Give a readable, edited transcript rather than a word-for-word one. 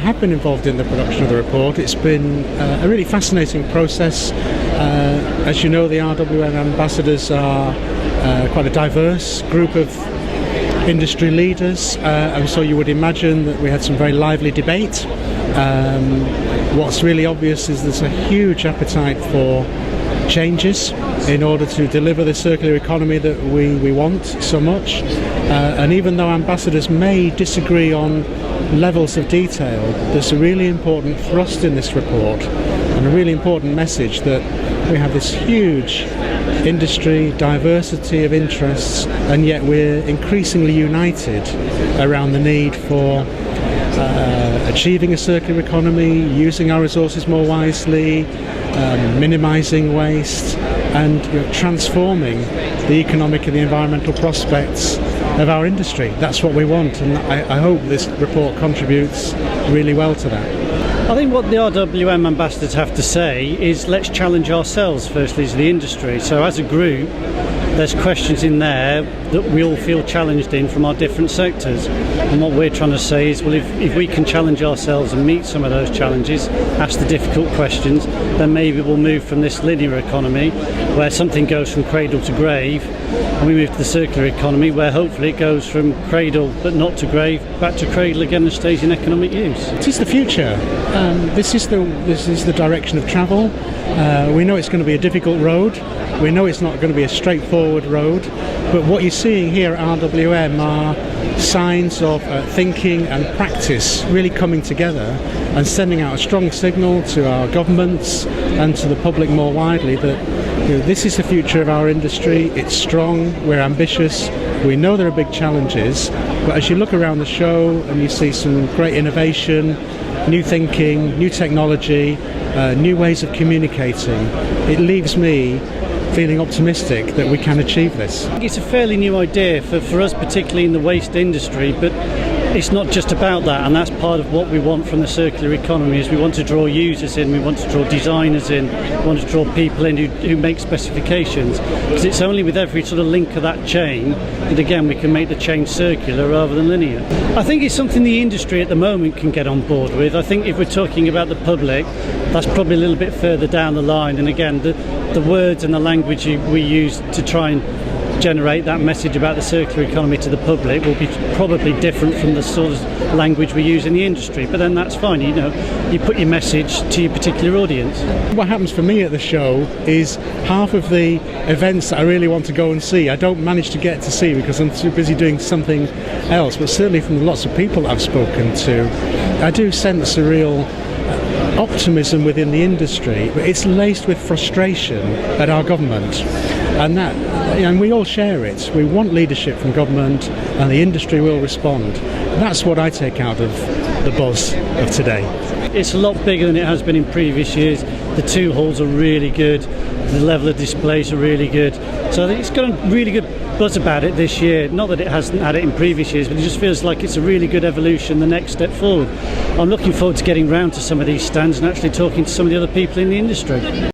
have been involved in the production of the report. It's been a really fascinating process. As you know, the RWM Ambassadors are quite a diverse group of industry leaders, and so you would imagine that we had some very lively debate. What's really obvious is there's a huge appetite for changes in order to deliver the circular economy that we want so much, and even though ambassadors may disagree on levels of detail, there's a really important thrust in this report and a really important message that we have this huge industry, diversity of interests, and yet we're increasingly united around the need for achieving a circular economy, using our resources more wisely, minimising waste, and transforming the economic and the environmental prospects of our industry. That's what we want, and I hope this report contributes really well to that. I think what the RWM ambassadors have to say is let's challenge ourselves firstly as the industry. So as a group, there's questions in there that we all feel challenged in from our different sectors, and what we're trying to say is, well, if we can challenge ourselves and meet some of those challenges, ask the difficult questions, then maybe we'll move from this linear economy where something goes from cradle to grave, and we move to the circular economy where hopefully it goes from cradle but not to grave back to cradle again and stays in economic use. It is the future. This is the direction of travel. We know it's going to be a difficult road. We know it's not going to be a straightforward road, but what you're seeing here at RWM are signs of thinking and practice really coming together and sending out a strong signal to our governments and to the public more widely that this is the future of our industry. It's strong, we're ambitious, we know there are big challenges, but as you look around the show and you see some great innovation, new thinking, new technology, new ways of communicating, it leaves me feeling optimistic that we can achieve this. I think it's a fairly new idea for us, particularly in the waste industry, but it's not just about that, and that's part of what we want from the circular economy. Is we want to draw users in, we want to draw designers in, we want to draw people in who make specifications, because it's only with every sort of link of that chain that again we can make the chain circular rather than linear. I think it's something the industry at the moment can get on board with. I think if we're talking about the public, that's probably a little bit further down the line, and again the words and the language we use to try and generate that message about the circular economy to the public will be probably different from the sort of language we use in the industry, but then that's fine. You put your message to your particular audience. What happens for me at the show is half of the events that I really want to go and see I don't manage to get to see because I'm too busy doing something else, but certainly from lots of people I've spoken to, I do sense a real optimism within the industry, but it's laced with frustration at our government, and we all share it. We want leadership from government, and the industry will respond. That's what I take out of the buzz of today. It's a lot bigger than it has been in previous years. The two halls are really good, the level of displays are really good, so I think it's got a really good buzz about it this year. Not that it hasn't had it in previous years, but it just feels like it's a really good evolution, the next step forward. I'm looking forward to getting round to some of these stands and actually talking to some of the other people in the industry.